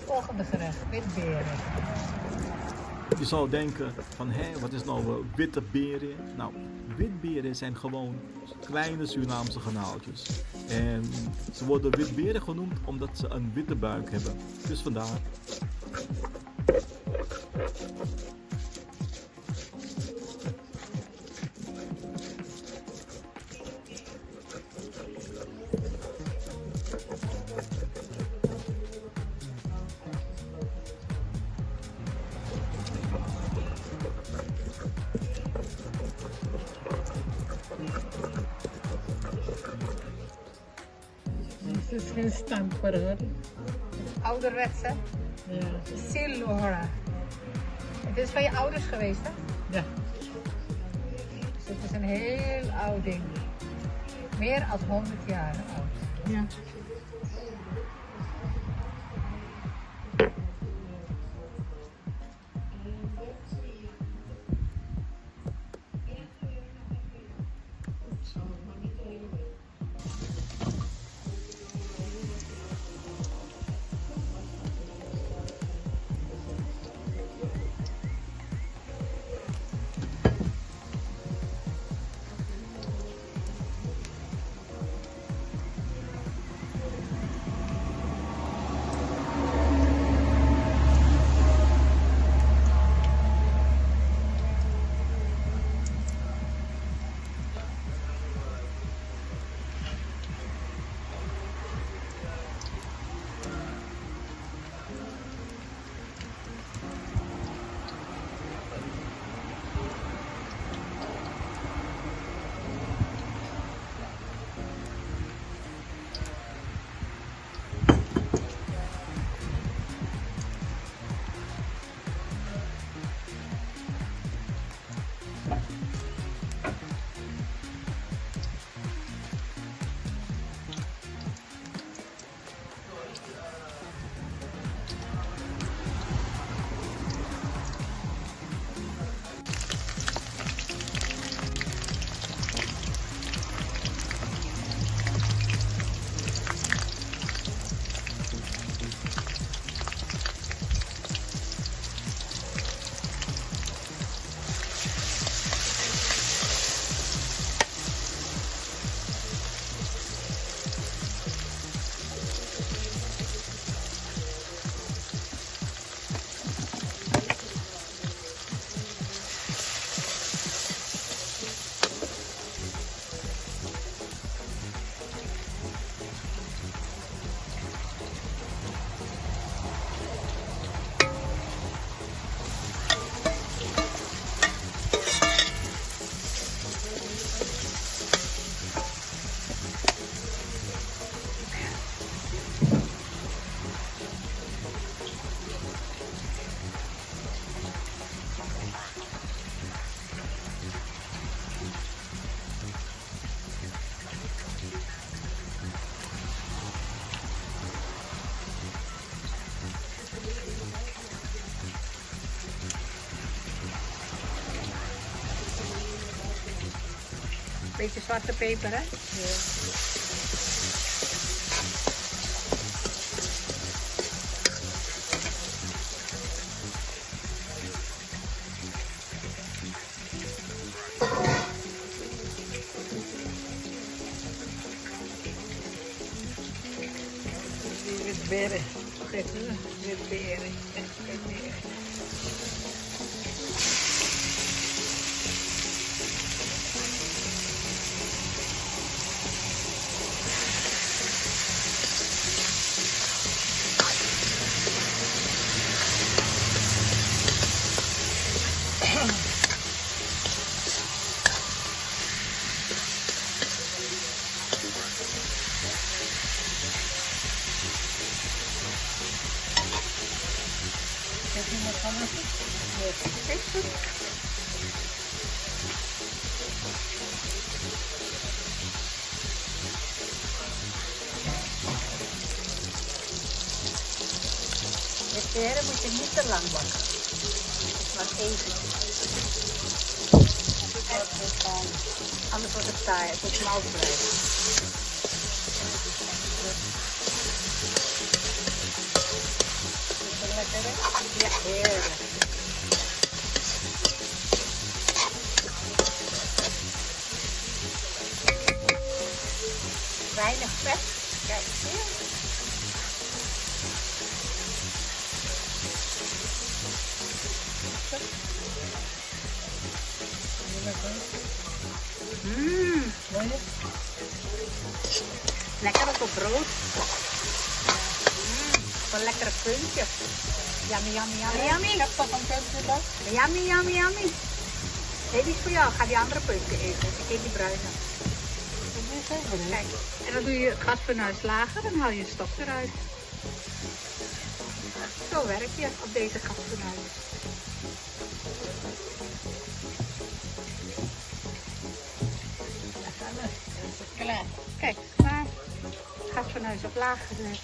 Volgende gerecht, witberen. Je zou denken van, hé, wat is nou witte beren? Nou, witberen zijn gewoon kleine Surinaamse garnaaltjes. En ze worden witberen genoemd omdat ze een witte buik hebben. Dus vandaar. Het is geen stamper hoor. Ouderwetse. Ja. Silhora. Het is van je ouders geweest, hè? Ja. Dus het is een heel oud ding. Meer dan 100 jaar oud. Ja. Beetje zwarte peper, hè? Ja. Witberen. Witberen. Witberen. Heb je nog anders? Nee. Is goed. De peren moet je niet te lang bakken. Maar even. Anders wordt het taai, het moet smal blijven. weinig vet. Kijk, zie je? Mmm, lekker op het brood. Een lekkere puntje. Yummy, yummy, yummy, yummy. Ik heb toch een puntje dat? Yummy, yummy, yummy. Dit is voor jou. Ga die andere puntje eten. Ik eet die bruine. Kijk, en dan doe je het gasfornuis lager en haal je stof eruit. Zo werk je op deze gasfornuis. Klaar. Kijk, klaar. Gasfornuis op laag gezet.